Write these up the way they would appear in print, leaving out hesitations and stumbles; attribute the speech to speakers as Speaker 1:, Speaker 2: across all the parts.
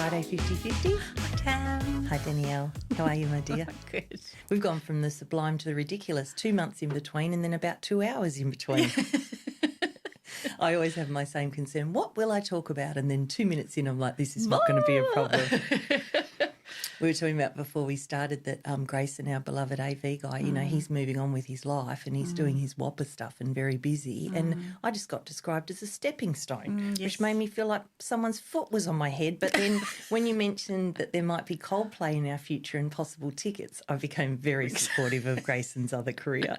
Speaker 1: Friday 50-50.
Speaker 2: Hi, Tam.
Speaker 1: Hi, Danielle. How are you, my dear?
Speaker 2: Good.
Speaker 1: We've gone from the sublime to the ridiculous, 2 months in between and then about 2 hours in between. I always have my same concern. What will I talk about? And then 2 minutes in, I'm like, this is not going to be a problem. We were talking about before we started that Grayson, our beloved AV guy, you know, he's moving on with his life and he's doing his whopper stuff and very busy. And I just got described as a stepping stone, which made me feel like someone's foot was on my head. But then when you mentioned that there might be Coldplay in our future and possible tickets, I became very supportive of Grayson's other career.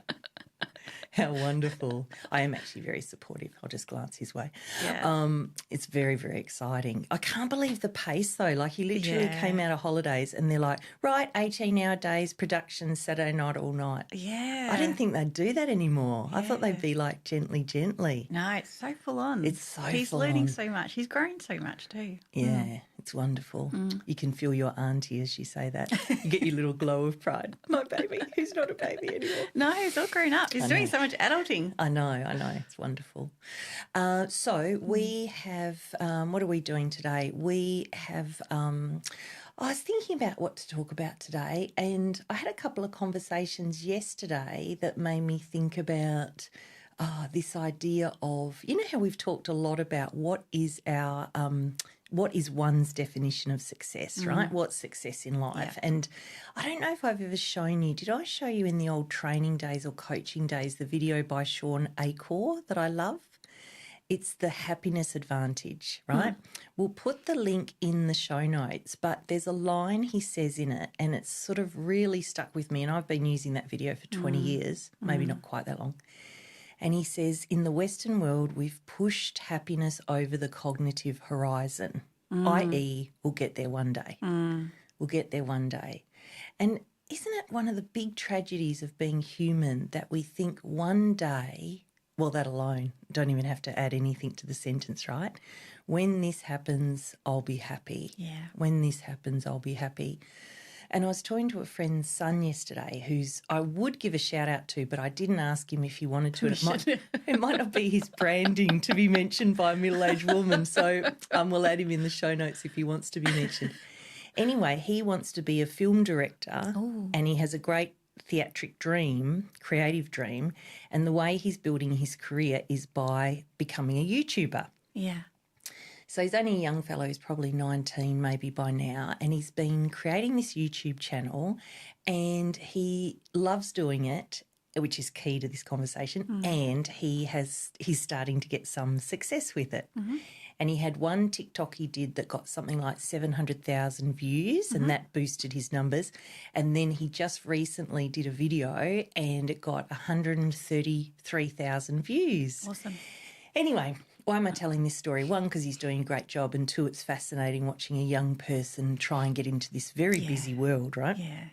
Speaker 1: How wonderful. I am actually very supportive. I'll just glance his way.
Speaker 2: Yeah.
Speaker 1: It's very, very exciting. I can't believe the pace though. Like he literally came out of holidays and they're like, right, 18-hour days, production, Saturday night, all night.
Speaker 2: Yeah.
Speaker 1: I didn't think they'd do that anymore. I thought they'd be like gently.
Speaker 2: No, it's so full on.
Speaker 1: It's so
Speaker 2: He's
Speaker 1: full
Speaker 2: learning
Speaker 1: on.
Speaker 2: so much. He's grown so much too.
Speaker 1: Yeah, it's wonderful. You can feel your auntie as you say that. You get your little glow of pride. My baby, who's not a baby anymore.
Speaker 2: No, he's all grown up. He's doing so much adulting.
Speaker 1: I know. It's wonderful. So we have, what are we doing today? We have, I was thinking about what to talk about today, and I had a couple of conversations yesterday that made me think about this idea of, you know how we've talked a lot about what is our what is one's definition of success, right? What's success in life?
Speaker 2: Yeah.
Speaker 1: And I don't know if I've ever shown you, did I show you in the old training days or coaching days the video by Sean Acor that I love? It's the happiness advantage, right? We'll put the link in the show notes, but there's a line he says in it and it's sort of really stuck with me, and I've been using that video for 20 years, maybe not quite that long. And he says, in the Western world, we've pushed happiness over the cognitive horizon, i.e. we'll get there one day. We'll get there one day. And isn't it one of the big tragedies of being human that we think one day, well, that alone, don't even have to add anything to the sentence, right? When this happens, I'll be happy.
Speaker 2: Yeah.
Speaker 1: When this happens, I'll be happy. And I was talking to a friend's son yesterday who's I would give a shout out to, but I didn't ask him if he wanted to. It might not be his branding to be mentioned by a middle-aged woman, so we'll add him in the show notes if he wants to be mentioned. Anyway, he wants to be a film director and he has a great theatric dream, creative dream, and the way he's building his career is by becoming a YouTuber.
Speaker 2: Yeah.
Speaker 1: So he's only a young fellow, he's probably 19 maybe by now, and he's been creating this YouTube channel and he loves doing it, which is key to this conversation, and he's starting to get some success with it. And he had one TikTok he did that got something like 700,000 views and that boosted his numbers. And then he just recently did a video and it got 133,000 views.
Speaker 2: Awesome.
Speaker 1: Anyway, why am I telling this story? One, because he's doing a great job, and two, it's fascinating watching a young person try and get into this very busy world, right?
Speaker 2: Yeah.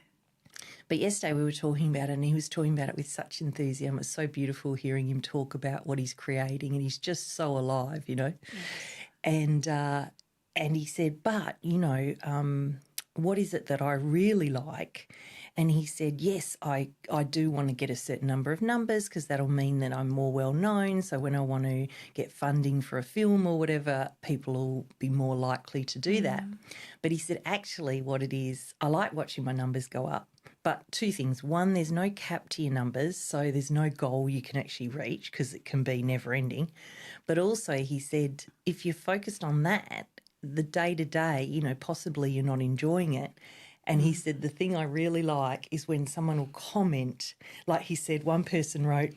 Speaker 1: But yesterday we were talking about it and he was talking about it with such enthusiasm. It was so beautiful hearing him talk about what he's creating, and he's just so alive, you know. And he said, but, you know, what is it that I really like? And he said, yes, I do want to get a certain number of numbers because that'll mean that I'm more well known. So when I want to get funding for a film or whatever, people will be more likely to do that. But he said, actually what it is, I like watching my numbers go up. But two things. One, there's no cap to your numbers, so there's no goal you can actually reach because it can be never ending. But also he said, if you're focused on that, the day-to-day, you know, possibly you're not enjoying it. And he said, the thing I really like is when someone will comment. Like he said, one person wrote,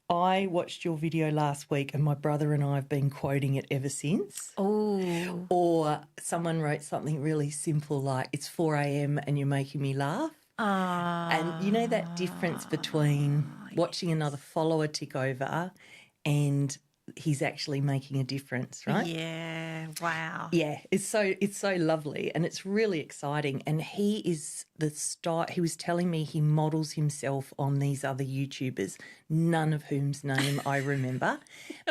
Speaker 1: I watched your video last week and my brother and I have been quoting it ever since.
Speaker 2: Oh.
Speaker 1: Or someone wrote something really simple like, it's 4 a.m. and you're making me laugh. And you know that difference between watching another follower tick over and he's actually making a difference, right?
Speaker 2: Yeah. Wow.
Speaker 1: Yeah, it's so lovely and it's really exciting. And he is the star. He was telling me he models himself on these other YouTubers, none of whom's name I remember.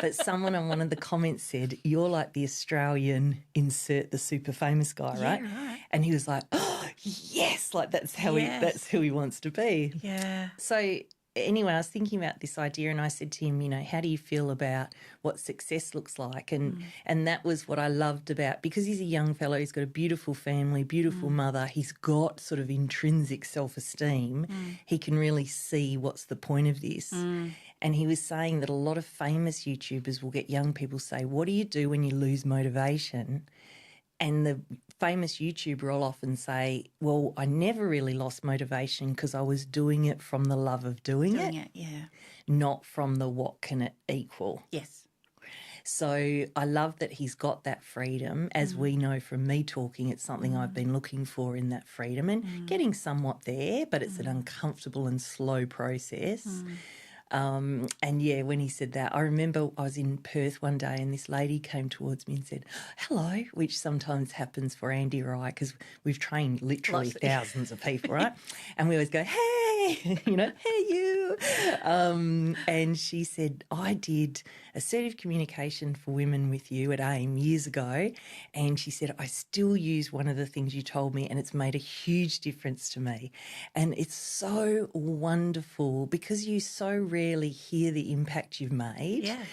Speaker 1: But someone on one of the comments said, you're like the Australian insert the super famous guy, right?
Speaker 2: Yeah, right.
Speaker 1: And he was like, oh, yes, like that's who he wants to be.
Speaker 2: Yeah.
Speaker 1: So anyway, I was thinking about this idea and I said to him, how do you feel about what success looks like? And that was what I loved about, because he's a young fellow, he's got a beautiful family, beautiful mother, he's got sort of intrinsic self-esteem. He can really see what's the point of this. And he was saying that a lot of famous YouTubers will get young people say, what do you do when you lose motivation? And the famous YouTuber will often say, well, I never really lost motivation because I was doing it from the love of doing it,
Speaker 2: yeah.
Speaker 1: not from the what can it equal.
Speaker 2: Yes.
Speaker 1: So I love that he's got that freedom. As we know from me talking, it's something I've been looking for, in that freedom, and getting somewhat there, but it's an uncomfortable and slow process. And yeah, when he said that, I remember I was in Perth one day and this lady came towards me and said, hello, which sometimes happens for Andy or I, because we've trained literally thousands of people, right? And we always go, hey, hey you. And she said, I did assertive communication for women with you at AIM years ago. And she said, I still use one of the things you told me and it's made a huge difference to me. And it's so wonderful because you so rarely hear the impact you've made.
Speaker 2: Yeah.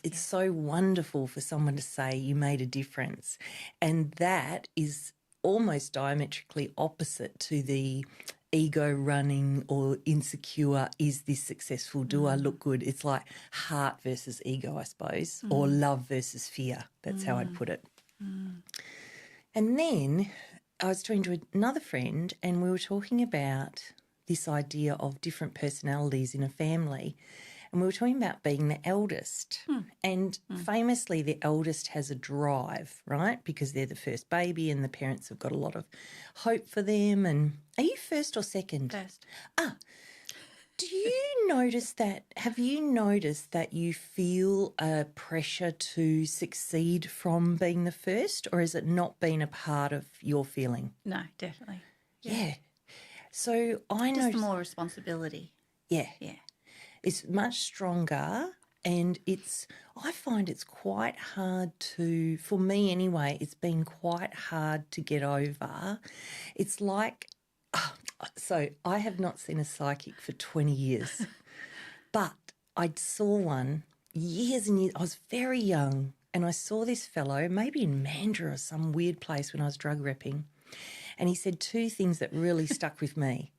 Speaker 1: It's so wonderful for someone to say you made a difference. And that is almost diametrically opposite to the ego running or insecure, is this successful, do I look good? It's like heart versus ego, I suppose, or love versus fear. That's how I'd put it. And then I was talking to another friend and we were talking about this idea of different personalities in a family. And we were talking about being the eldest. And famously, the eldest has a drive, right? Because they're the first baby and the parents have got a lot of hope for them. And are you first or second?
Speaker 2: First.
Speaker 1: Do you notice that? Have you noticed that you feel a pressure to succeed from being the first, or has it not been a part of your feeling?
Speaker 2: No, definitely.
Speaker 1: Yeah. So I
Speaker 2: Just
Speaker 1: noticed.
Speaker 2: more responsibility.
Speaker 1: Yeah.
Speaker 2: Yeah.
Speaker 1: It's much stronger, and I find it's quite hard to, for me anyway, it's been quite hard to get over. It's like, so I have not seen a psychic for 20 years, but I saw one years and years. I was very young and I saw this fellow, maybe in Mandurah or some weird place when I was drug repping, and he said two things that really stuck with me.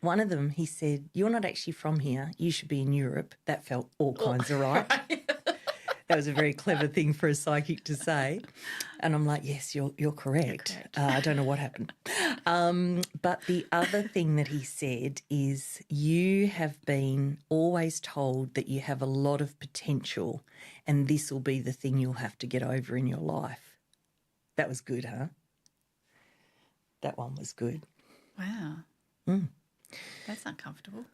Speaker 1: One of them, he said, you're not actually from here. You should be in Europe. That felt all kinds of right. That was a very clever thing for a psychic to say. And I'm like, yes, you're correct. I don't know what happened. But the other thing that he said is, you have been always told that you have a lot of potential and this will be the thing you'll have to get over in your life. That was good, huh? That one was good.
Speaker 2: Wow. That's uncomfortable.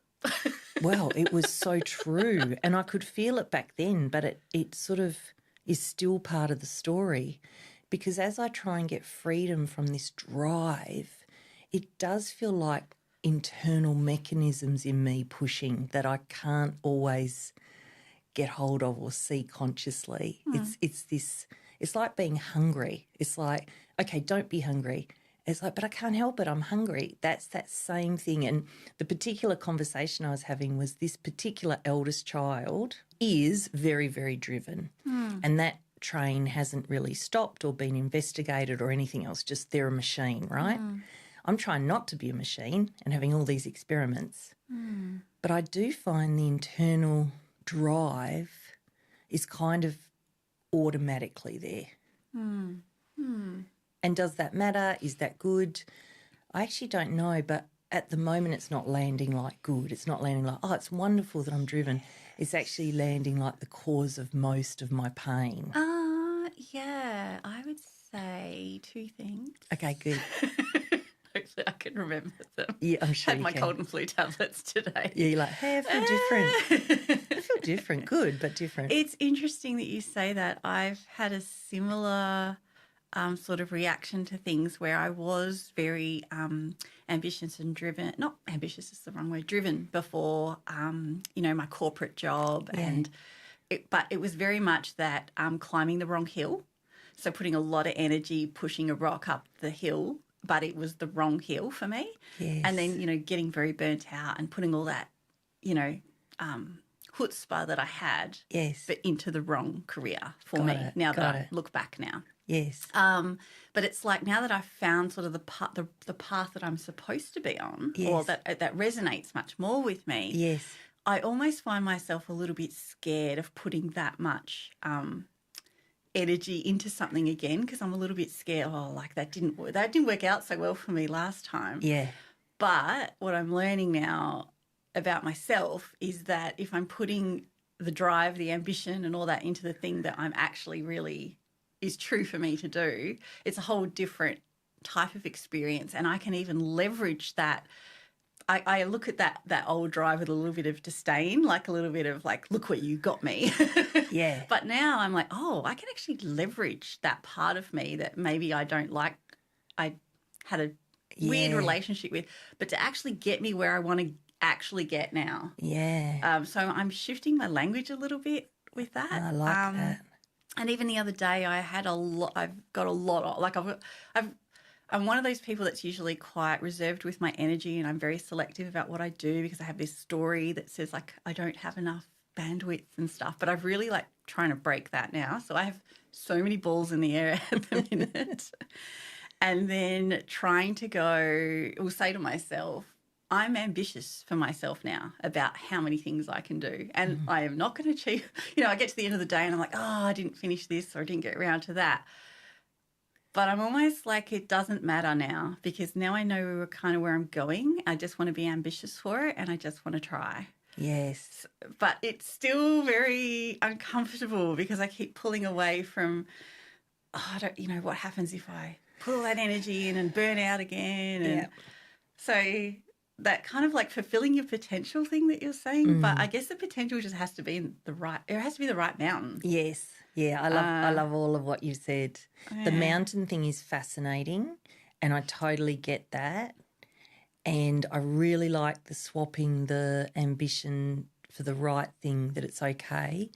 Speaker 1: Well, it was so true. And I could feel it back then, but it sort of is still part of the story, because as I try and get freedom from this drive, it does feel like internal mechanisms in me pushing that I can't always get hold of or see consciously. It's like being hungry. It's like, okay, don't be hungry. It's like, but I can't help it, I'm hungry. That's that same thing. And the particular conversation I was having was, this particular eldest child is very, very driven. And that train hasn't really stopped or been investigated or anything else, just they're a machine, right? I'm trying not to be a machine and having all these experiments. But I do find the internal drive is kind of automatically there. And does that matter? Is that good? I actually don't know, but at the moment it's not landing like good. It's not landing like, oh, it's wonderful that I'm driven. It's actually landing like the cause of most of my pain.
Speaker 2: Yeah, I would say two things.
Speaker 1: Okay, good.
Speaker 2: Hopefully I can remember them.
Speaker 1: Yeah, I'm sure
Speaker 2: Had
Speaker 1: you
Speaker 2: my
Speaker 1: can.
Speaker 2: cold and flu tablets today.
Speaker 1: Yeah, you're like, hey, I feel different. I feel different. Good, but different.
Speaker 2: It's interesting that you say that. I've had a similar sort of reaction to things where I was very ambitious and driven. Not ambitious is the wrong word. Driven before, my corporate job, but it was very much that climbing the wrong hill. So putting a lot of energy pushing a rock up the hill, but it was the wrong hill for me.
Speaker 1: Yes.
Speaker 2: And then getting very burnt out and putting all that chutzpah that I had,
Speaker 1: Yes.
Speaker 2: but into the wrong career for
Speaker 1: Got
Speaker 2: me.
Speaker 1: it,
Speaker 2: Now that
Speaker 1: got
Speaker 2: I
Speaker 1: it.
Speaker 2: look back now.
Speaker 1: Yes.
Speaker 2: But it's like now that I've found sort of the path that I'm supposed to be on, or
Speaker 1: Yes.
Speaker 2: that resonates much more with me.
Speaker 1: Yes.
Speaker 2: I almost find myself a little bit scared of putting that much energy into something again, because I'm a little bit scared. Oh, like that didn't work out so well for me last time.
Speaker 1: Yeah.
Speaker 2: But what I'm learning now about myself is that if I'm putting the drive, the ambition, and all that into the thing that I'm actually really is true for me to do, it's a whole different type of experience, and I can even leverage that. I look at that old drive with a little bit of disdain, like a little bit of like, look where you got me.
Speaker 1: Yeah.
Speaker 2: But now I'm like, oh, I can actually leverage that part of me that maybe I don't like. I had a weird relationship with, but to actually get me where I want to actually get now.
Speaker 1: Yeah.
Speaker 2: So I'm shifting my language a little bit with that.
Speaker 1: I like that.
Speaker 2: And even the other day, I've got a lot of, like I'm one of those people that's usually quite reserved with my energy, and I'm very selective about what I do because I have this story that says like I don't have enough bandwidth and stuff. But I've really like trying to break that now. So I have so many balls in the air at the minute. And then trying to will say to myself, I'm ambitious for myself now about how many things I can do. And I am not going to achieve, I get to the end of the day and I'm like, oh, I didn't finish this or I didn't get around to that. But I'm almost like it doesn't matter now, because now I know kind of where I'm going. I just want to be ambitious for it, and I just want to try.
Speaker 1: Yes.
Speaker 2: But it's still very uncomfortable because I keep pulling away from, what happens if I put all that energy in and burn out again? And so that kind of like fulfilling your potential thing that you're saying, but I guess the potential just has to be the right mountain.
Speaker 1: Yes. Yeah, I love all of what you said. The mountain thing is fascinating, and I totally get that. And I really like the swapping the ambition for the right thing, that it's okay.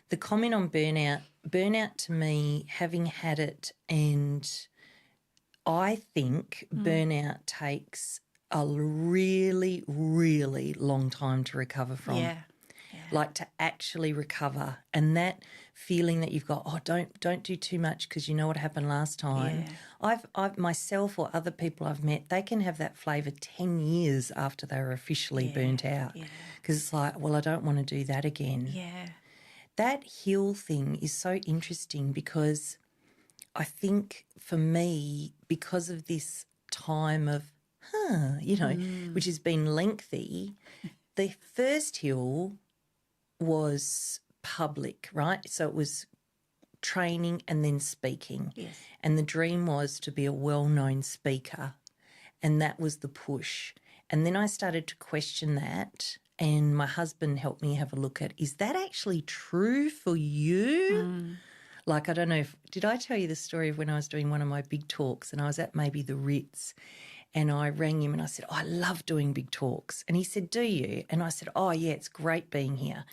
Speaker 1: The comment on burnout to me, having had it, and I think burnout takes a really, really long time to recover from.
Speaker 2: Yeah.
Speaker 1: Like to actually recover, and that feeling that you've got, oh, don't do too much because you know what happened last time.
Speaker 2: Yeah.
Speaker 1: I've myself or other people I've met, they can have that flavour 10 years after they were officially burnt out, because it's like, well, I don't want to do that again.
Speaker 2: Yeah.
Speaker 1: That heal thing is so interesting, because I think for me, because of this time of, which has been lengthy, the first heal was public, right? So it was training and then speaking.
Speaker 2: Yes.
Speaker 1: And the dream was to be a well-known speaker, and that was the push. And then I started to question that, and my husband helped me have a look at, is that actually true for you? Like, I don't know did I tell you the story of when I was doing one of my big talks and I was at maybe the Ritz, and I rang him and I said, I love doing big talks. And he said, do you? And I said, oh, yeah, it's great being here.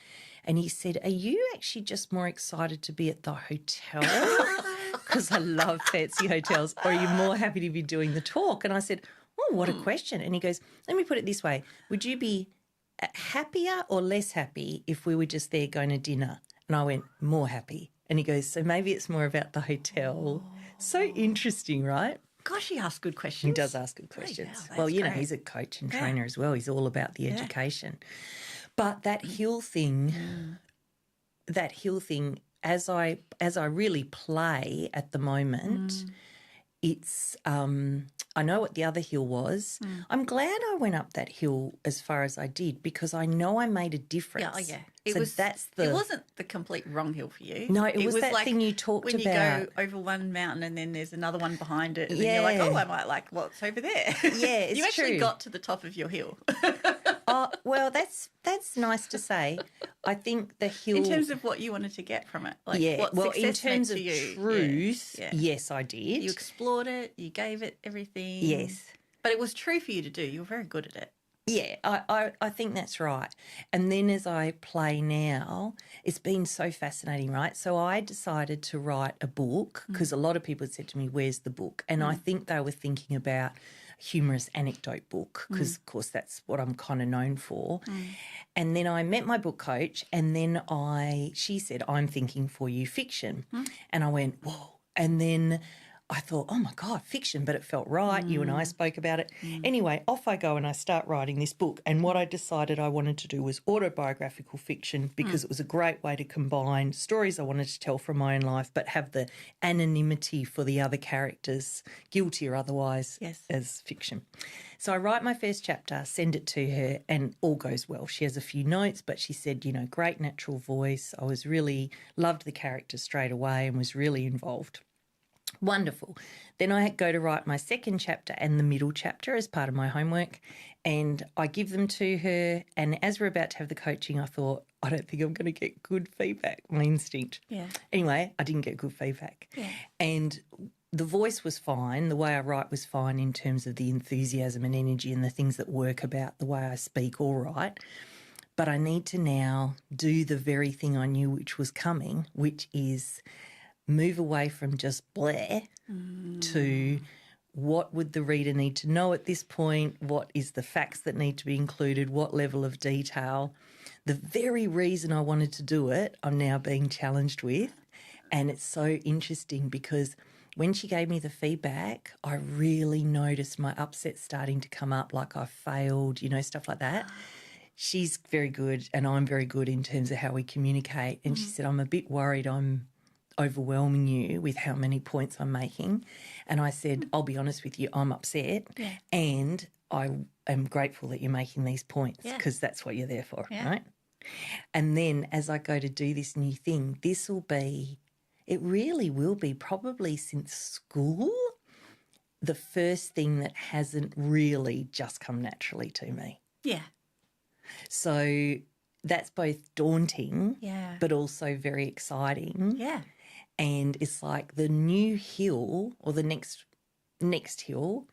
Speaker 1: And he said, are you actually just more excited to be at the hotel? Because I love fancy hotels. Or are you more happy to be doing the talk? And I said, oh, what a question. And he goes, let me put it this way. Would you be happier or less happy if we were just there going to dinner? And I went, more happy. And he goes, so maybe it's more about the hotel. So interesting, right?
Speaker 2: Gosh, he asks good questions.
Speaker 1: He does ask good questions.
Speaker 2: Well,
Speaker 1: Well, he's a coach and trainer as well. He's all about the education. But that heal thing, as I really play at the moment, it's I know what the other hill was. I'm glad I went up that hill as far as I did, because I know I made a difference.
Speaker 2: Yeah.
Speaker 1: It
Speaker 2: wasn't the complete wrong hill for you.
Speaker 1: No, it was that
Speaker 2: like
Speaker 1: thing you talked
Speaker 2: when
Speaker 1: about.
Speaker 2: When you go over one mountain and then there's another one behind it, and then you're like, oh, I might like what's over there.
Speaker 1: Yeah, it's
Speaker 2: you actually
Speaker 1: true.
Speaker 2: got to the top of your hill.
Speaker 1: Oh, well, that's nice to say. I think the hill,
Speaker 2: in terms of what you wanted to get from it, like what
Speaker 1: well,
Speaker 2: success
Speaker 1: in terms
Speaker 2: meant
Speaker 1: of
Speaker 2: to you.
Speaker 1: truth, yes, I did.
Speaker 2: You explored it. You gave it everything.
Speaker 1: Yes,
Speaker 2: but it was true for you to do. You were very good at it.
Speaker 1: Yeah, I think that's right. And then as I play now, it's been so fascinating, right? So I decided to write a book, because a lot of people had said to me, where's the book? And I think they were thinking about humorous anecdote book because, of course, that's what I'm kind of known for. And then I met my book coach and then she said, I'm thinking for you fiction. And I went, whoa. And then I thought, oh, my God, fiction, but it felt right. You and I spoke about it. Anyway, off I go and I start writing this book. And what I decided I wanted to do was autobiographical fiction because it was a great way to combine stories I wanted to tell from my own life but have the anonymity for the other characters, guilty or otherwise, as fiction. So I write my first chapter, send it to her, and all goes well. She has a few notes, but she said, great natural voice. I was really loved the character straight away and was really involved. Wonderful. Then I go to write my second chapter and the middle chapter as part of my homework, and I give them to her. And as we're about to have the coaching, I thought, I don't think I'm going to get good feedback, my instinct.
Speaker 2: Yeah.
Speaker 1: Anyway, I didn't get good feedback.
Speaker 2: Yeah.
Speaker 1: And the voice was fine. The way I write was fine in terms of the enthusiasm and energy and the things that work about the way I speak, all right. But I need to now do the very thing I knew which was coming, which is move away from just blare to what would the reader need to know at this point, what is the facts that need to be included, what level of detail. The very reason I wanted to do it, I'm now being challenged with. And it's so interesting because when she gave me the feedback, I really noticed my upset starting to come up, like I failed, stuff like that. She's very good and I'm very good in terms of how we communicate. And she said, I'm a bit worried I'm overwhelming you with how many points I'm making. And I said, I'll be honest with you, I'm upset and I am grateful that you're making these points because that's what you're there for, right? And then as I go to do this new thing, it really will be probably since school, the first thing that hasn't really just come naturally to me.
Speaker 2: Yeah.
Speaker 1: So that's both daunting but also very exciting.
Speaker 2: Yeah.
Speaker 1: And it's like the new hill or the next hill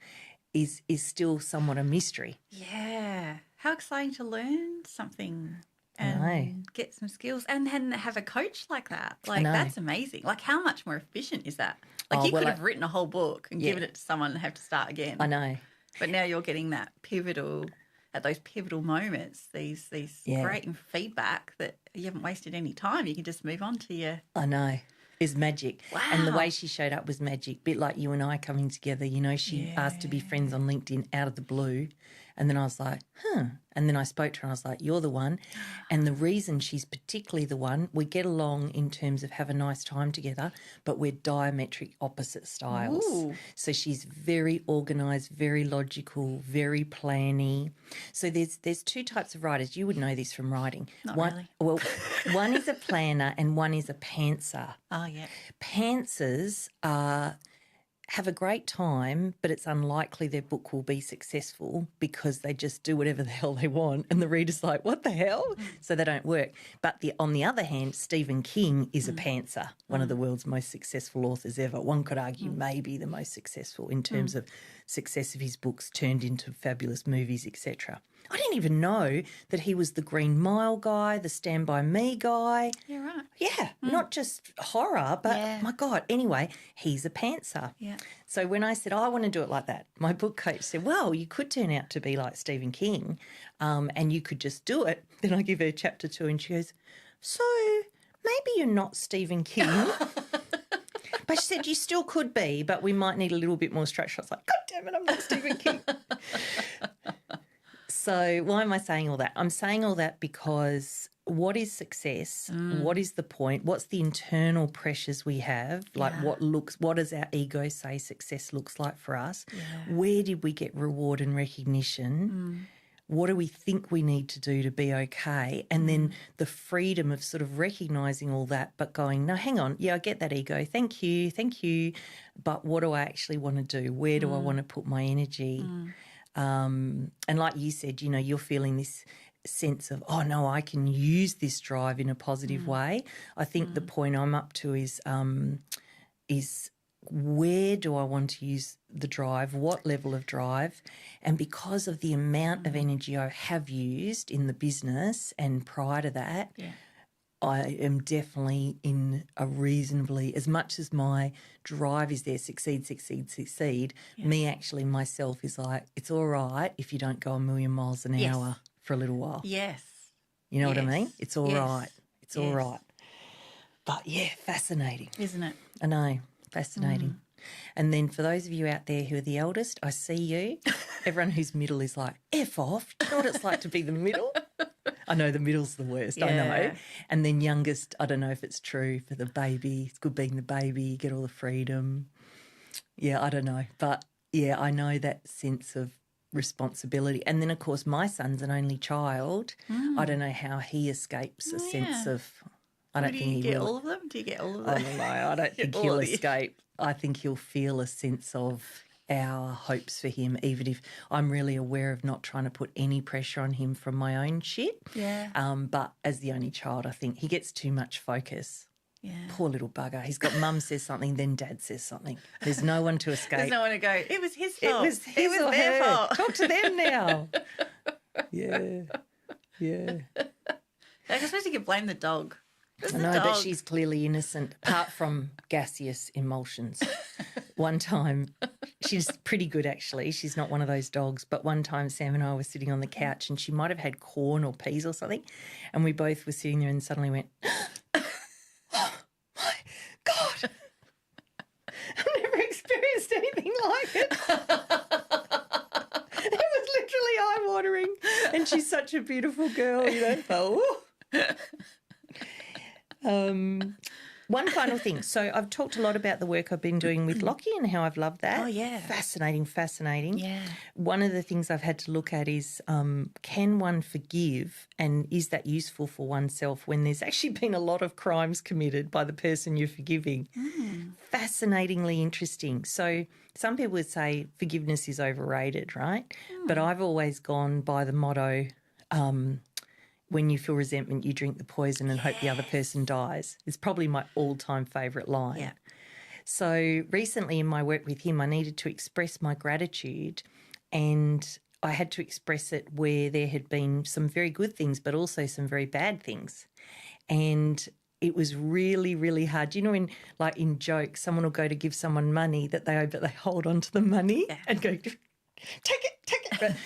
Speaker 1: is still somewhat a mystery.
Speaker 2: Yeah. How exciting to learn something and get some skills and then have a coach like that. Like, that's amazing. Like, how much more efficient is that? Like, you could have written a whole book and given it to someone and have to start again.
Speaker 1: I know.
Speaker 2: But now you're getting that at those pivotal moments, these great feedback that you haven't wasted any time. You can just move on to your...
Speaker 1: I know. It's magic.
Speaker 2: Wow.
Speaker 1: And the way she showed up was magic, bit like you and I coming together. She asked to be friends on LinkedIn out of the blue. And then I was like, And then I spoke to her and I was like, you're the one. And the reason she's particularly the one, we get along in terms of have a nice time together, but we're diametric opposite styles.
Speaker 2: Ooh.
Speaker 1: So she's very organised, very logical, very planny. So there's two types of writers. You would know this from writing.
Speaker 2: Not really.
Speaker 1: Well, one is a planner and one is a pantser.
Speaker 2: Oh, yeah.
Speaker 1: Pantsers have a great time, but it's unlikely their book will be successful because they just do whatever the hell they want and the reader's like, what the hell? So they don't work. But on the other hand, Stephen King is a pantser, one of the world's most successful authors ever. One could argue maybe the most successful in terms of success of his books turned into fabulous movies, etc. I didn't even know that he was the Green Mile guy, the Stand By Me guy.
Speaker 2: You're right.
Speaker 1: Yeah, not just horror, but my God. Anyway, he's a pantser.
Speaker 2: Yeah.
Speaker 1: So when I said, I want to do it like that, my book coach said, well, you could turn out to be like Stephen King and you could just do it. Then I give her chapter 2 and she goes, so maybe you're not Stephen King. But she said, you still could be, but we might need a little bit more structure. I was like, God damn it, I'm not Stephen King. So why am I saying all that? I'm saying all that because what is success? What is the point? What's the internal pressures we have? Like what does our ego say success looks like for us? Yeah. Where did we get reward and recognition? What do we think we need to do to be okay? And then the freedom of sort of recognising all that but going, no, hang on, I get that ego, thank you, but what do I actually want to do? Where do I want to put my energy? And like you said, you're feeling this sense of, oh, no, I can use this drive in a positive way. I think the point I'm up to is where do I want to use the drive, what level of drive, and because of the amount of energy I have used in the business and prior to that, I am definitely in a reasonably, as much as my drive is there, succeed, me actually myself is like, it's all right if you don't go a million miles an hour for a little while.
Speaker 2: Yes.
Speaker 1: You know what I mean? It's all right. It's all
Speaker 2: Yes.
Speaker 1: right. But, yeah, fascinating.
Speaker 2: Isn't it?
Speaker 1: I know, fascinating. And then for those of you out there who are the eldest, I see you. Everyone who's middle is like, F off. Do you know what it's like to be the middle? I know the middle's the worst, I know. And then youngest, I don't know if it's true for the baby. It's good being the baby, you get all the freedom. Yeah, I don't know. But, yeah, I know that sense of responsibility. And then, of course, my son's an only child. I don't know how he escapes a sense of, I don't think he will.
Speaker 2: Do you get all of them? Do you get all of them?
Speaker 1: I don't know. I don't think he'll escape. I think he'll feel a sense of our hopes for him, even if I'm really aware of not trying to put any pressure on him from my own shit.
Speaker 2: Yeah.
Speaker 1: But as the only child, I think he gets too much focus.
Speaker 2: Yeah.
Speaker 1: Poor little bugger. He's got mum says something, then dad says something. There's no one to escape.
Speaker 2: There's no one to go, it was his fault.
Speaker 1: It was their fault. Talk to them now. Yeah.
Speaker 2: I suppose you could blame the dog.
Speaker 1: I know, but she's clearly innocent, apart from gaseous emulsions. One time, she's pretty good actually. She's not one of those dogs, but one time Sam and I were sitting on the couch and she might have had corn or peas or something, and we both were sitting there and suddenly went, oh my God, I've never experienced anything like it. It was literally eye-watering, and she's such a beautiful girl, you know. One final thing. So I've talked a lot about the work I've been doing with Lockie and how I've loved that.
Speaker 2: Oh, yeah.
Speaker 1: Fascinating.
Speaker 2: Yeah.
Speaker 1: One of the things I've had to look at is can one forgive, and is that useful for oneself when there's actually been a lot of crimes committed by the person you're forgiving? Fascinatingly interesting. So some people would say forgiveness is overrated, right? But I've always gone by the motto, when you feel resentment, you drink the poison and hope the other person dies. It's probably my all-time favourite line.
Speaker 2: Yeah.
Speaker 1: So recently in my work with him, I needed to express my gratitude, and I had to express it where there had been some very good things but also some very bad things. And it was really, really hard. You know, in jokes, someone will go to give someone money but they hold on to the money and go, take it. But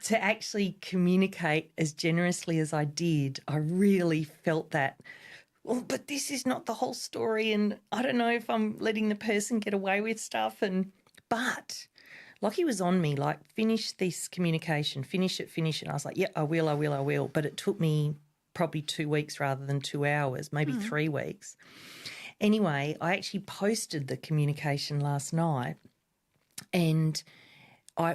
Speaker 1: to actually communicate as generously as I did, I really felt that, well, but this is not the whole story, and I don't know if I'm letting the person get away with stuff. But Lockie was on me, like, finish this communication, finish it. And I was like, yeah, I will. But it took me probably 2 weeks rather than 2 hours, maybe 3 weeks. Anyway, I actually posted the communication last night, and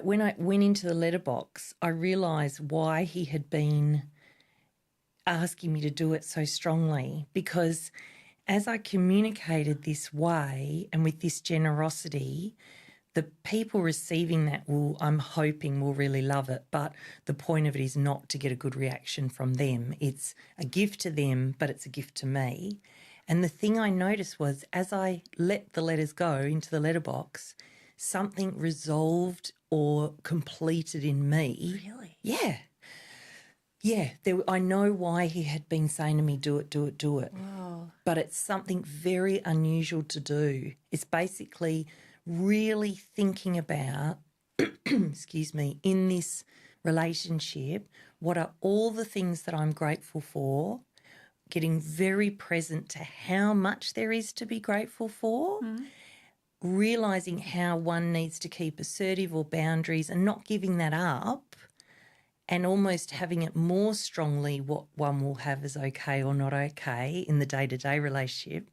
Speaker 1: when I went into the letterbox, I realised why he had been asking me to do it so strongly, because as I communicated this way and with this generosity, the people receiving that I'm hoping will really love it. But the point of it is not to get a good reaction from them. It's a gift to them, but it's a gift to me. And the thing I noticed was as I let the letters go into the letterbox, something resolved or completed in me.
Speaker 2: Really?
Speaker 1: Yeah. I know why he had been saying to me, do it.
Speaker 2: Whoa.
Speaker 1: But it's something very unusual to do. It's basically really thinking about, excuse me, in this relationship, what are all the things that I'm grateful for, getting very present to how much there is to be grateful for, realising how one needs to keep assertive or boundaries and not giving that up, and almost having it more strongly what one will have as okay or not okay in the day-to-day relationship,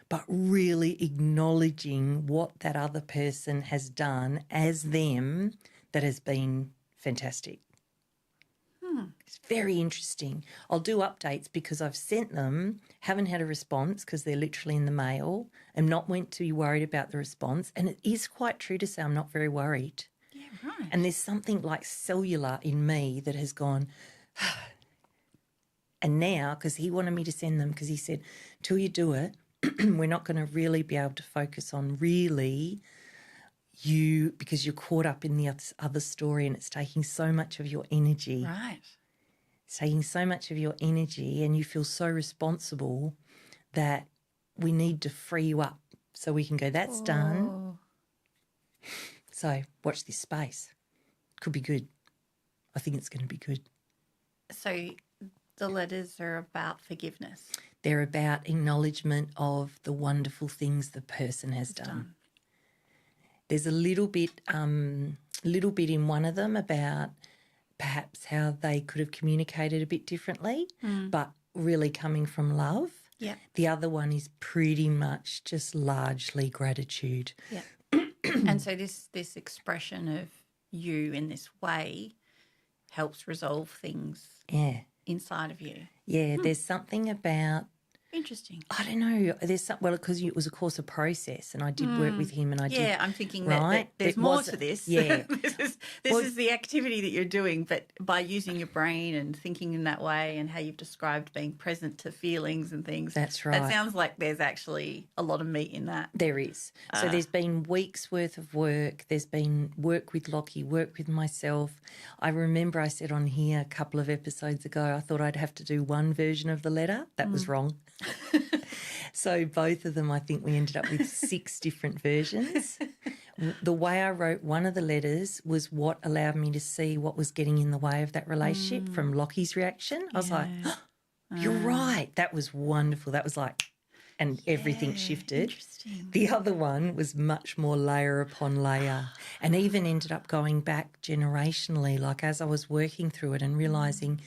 Speaker 1: but really acknowledging what that other person has done as them that has been fantastic. It's very interesting. I'll do updates because I've sent them, haven't had a response because they're literally in the mail. I'm not meant to be worried about the response. And it is quite true to say I'm not very worried.
Speaker 2: Yeah, right.
Speaker 1: And there's something like cellular in me that has gone, and now, because he wanted me to send them, because he said, till you do it, we're not going to really be able to focus on really you, because you're caught up in the other story and it's taking so much of your energy.
Speaker 2: Right.
Speaker 1: It's taking so much of your energy and you feel so responsible that we need to free you up so we can go, that's done. So watch this space. Could be good. I think it's going to be good.
Speaker 2: So the letters are about forgiveness.
Speaker 1: They're about acknowledgement of the wonderful things the person has done. There's a little bit in one of them about perhaps how they could have communicated a bit differently, but really coming from love.
Speaker 2: Yeah.
Speaker 1: The other one is pretty much just largely gratitude.
Speaker 2: Yeah. And so this expression of you in this way helps resolve things inside of you.
Speaker 1: Yeah, there's something about,
Speaker 2: interesting.
Speaker 1: I don't know, there's some, well, because it was, of course, a process and I did work with him and I did.
Speaker 2: Yeah, I'm thinking
Speaker 1: right?
Speaker 2: that there's more to this.
Speaker 1: Yeah.
Speaker 2: this is the activity that you're doing, but by using your brain and thinking in that way and how you've described being present to feelings and things.
Speaker 1: That's right.
Speaker 2: That sounds like there's actually a lot of meat in that.
Speaker 1: There is. So there's been weeks worth of work. There's been work with Lockie, work with myself. I remember I said on here a couple of episodes ago, I thought I'd have to do one version of the letter. That was wrong. So both of them, I think we ended up with 6 different versions. The way I wrote one of the letters was what allowed me to see what was getting in the way of that relationship from Lockie's reaction. I was like, oh, you're right. That was wonderful. That was like, and everything shifted.
Speaker 2: Interesting.
Speaker 1: The other one was much more layer upon layer and even ended up going back generationally, like as I was working through it and realising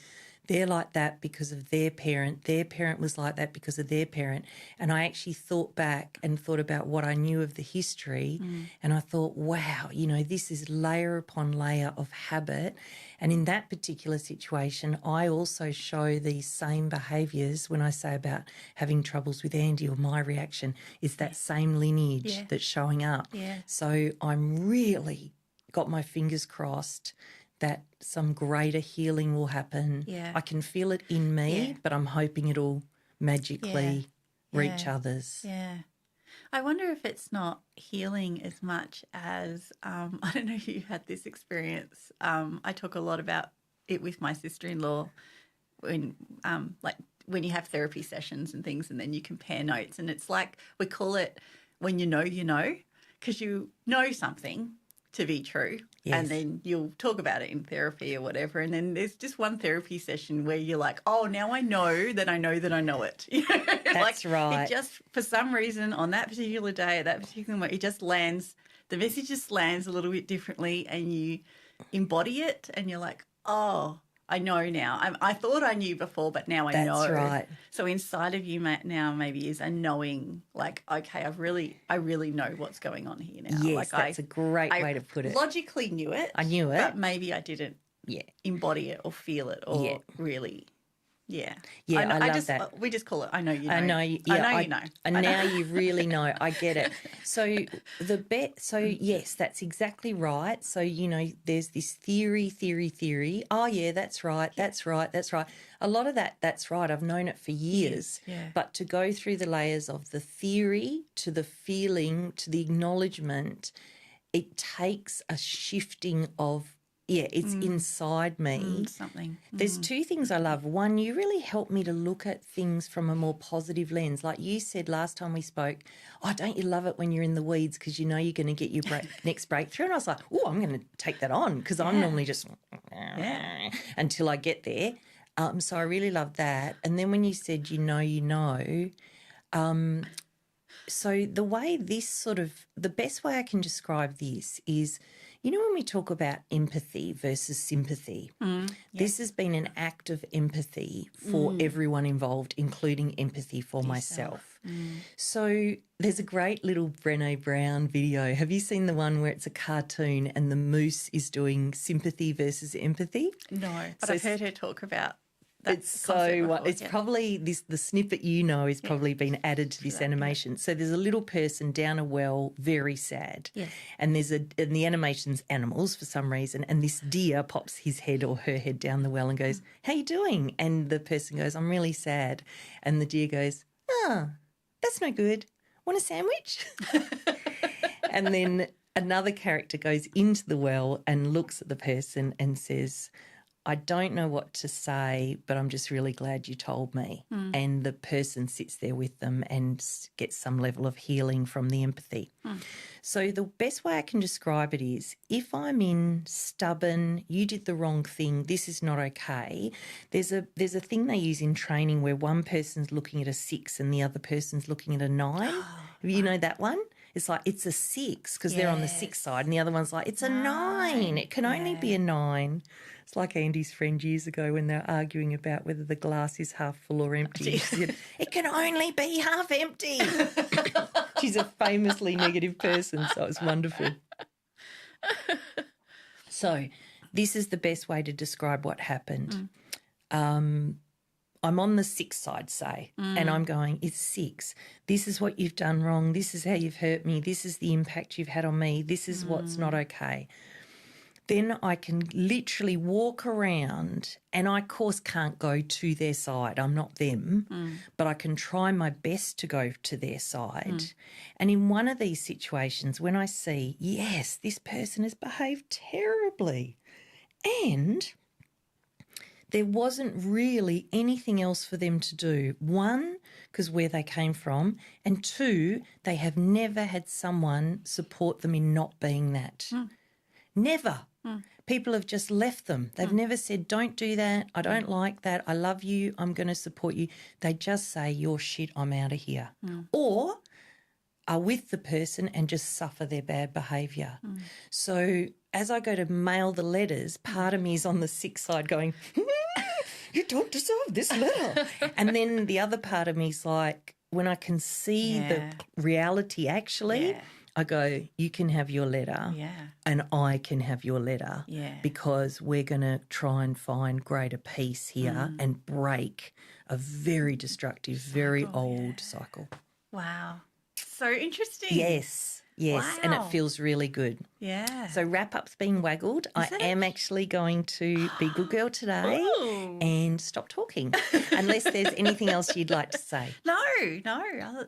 Speaker 1: they're like that because of their parent was like that because of their parent. And I actually thought back and thought about what I knew of the history and I thought, wow, you know, this is layer upon layer of habit. And in that particular situation, I also show these same behaviours when I say about having troubles with Andy, or my reaction is that same lineage that's showing up.
Speaker 2: Yeah.
Speaker 1: So I'm really got my fingers crossed that some greater healing will happen.
Speaker 2: Yeah.
Speaker 1: I can feel it in me, but I'm hoping it'll magically reach others.
Speaker 2: Yeah. I wonder if it's not healing as much as, I don't know if you had this experience. I talk a lot about it with my sister-in-law when, when you have therapy sessions and things and then you compare notes, and it's like we call it when you know, because you know something to be true. Yes. And then you'll talk about it in therapy or whatever. And then there's just one therapy session where you're like, oh, now I know that I know that I know it.
Speaker 1: That's right.
Speaker 2: It just, for some reason, on that particular day, at that particular moment, it just lands, the message just lands a little bit differently and you embody it and you're like, oh, I know now. I thought I knew before, but now I know.
Speaker 1: That's right.
Speaker 2: So inside of you now maybe is a knowing, like, okay, I really know what's going on here now.
Speaker 1: Yes,
Speaker 2: like
Speaker 1: that's a great way to put it.
Speaker 2: Logically knew it.
Speaker 1: I knew it.
Speaker 2: But maybe I didn't embody it or feel it or really. Yeah.
Speaker 1: Yeah, I love that.
Speaker 2: We just call it, I know you know.
Speaker 1: I know,
Speaker 2: you know.
Speaker 1: And now you really know. I get it. So yes, that's exactly right. So, you know, there's this theory. Oh, yeah, that's right. A lot of that's right. I've known it for years.
Speaker 2: Yeah.
Speaker 1: But to go through the layers of the theory to the feeling to the acknowledgement, it takes a shifting of it's inside me.
Speaker 2: Something.
Speaker 1: There's 2 things I love. One, you really help me to look at things from a more positive lens. Like you said last time we spoke, oh, don't you love it when you're in the weeds because you know you're going to get your next breakthrough? And I was like, oh, I'm going to take that on because I'm normally just until I get there. So I really love that. And then when you said you know, so the way the best way I can describe this is, you know, when we talk about empathy versus sympathy, this has been an act of empathy for everyone involved, including empathy for myself. So there's a great little Brené Brown video. Have you seen the one where it's a cartoon and the moose is doing sympathy versus empathy?
Speaker 2: No, but I've heard her talk about
Speaker 1: it's probably the snippet is probably been added to this animation. So there's a little person down a well, very sad, and and the animation's animals for some reason, and this deer pops his head or her head down the well and goes, "How you doing?" And the person goes, "I'm really sad," and the deer goes, "Ah, that's no good. Want a sandwich?" And then another character goes into the well and looks at the person and says, I don't know what to say, but I'm just really glad you told me. And the person sits there with them and gets some level of healing from the empathy. So the best way I can describe it is, if I'm in stubborn, you did the wrong thing, this is not okay, there's a thing they use in training where one person's looking at a 6 and the other person's looking at a 9. You know that one? It's like it's a 6 because they're on the 6 side, and the other one's like, it's a 9. It can only be a 9. It's like Andy's friend years ago when they were arguing about whether the glass is half full or empty. She said, it can only be half empty. She's a famously negative person, so it's wonderful. So this is the best way to describe what happened. I'm on the 6 side, say, and I'm going, it's 6. This is what you've done wrong. This is how you've hurt me. This is the impact you've had on me. This is what's not okay. Then I can literally walk around, and I, of course, can't go to their side. I'm not them, but I can try my best to go to their side. And in one of these situations, when I see, yes, this person has behaved terribly, and there wasn't really anything else for them to do. 1, because where they came from, and 2, they have never had someone support them in not being that. Never. People have just left them. They've never said, don't do that, I don't like that, I love you, I'm going to support you. They just say, you're shit, I'm out of here. Or are with the person and just suffer their bad behaviour. So as I go to mail the letters, part of me is on the 6 side going, you don't deserve this letter. And then the other part of me is like, when I can see the reality actually, I go, you can have your letter and I can have your letter because we're going to try and find greater peace here and break a very destructive, very old cycle.
Speaker 2: Wow. So interesting.
Speaker 1: Yes. Yes, and it feels really good.
Speaker 2: Yeah.
Speaker 1: So wrap-up's been waggled. I am actually going to be good girl today and stop talking, unless there's anything else you'd like to say.
Speaker 2: No.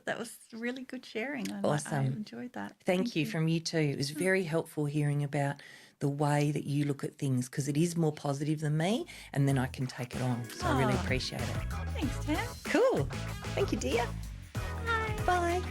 Speaker 2: That was really good sharing.
Speaker 1: Awesome.
Speaker 2: I enjoyed that.
Speaker 1: Thank you from you too. It was very helpful hearing about the way that you look at things, because it is more positive than me, and then I can take it on. So I really appreciate it.
Speaker 2: Thanks, Tam.
Speaker 1: Cool. Thank you, dear.
Speaker 2: Bye.
Speaker 1: Bye.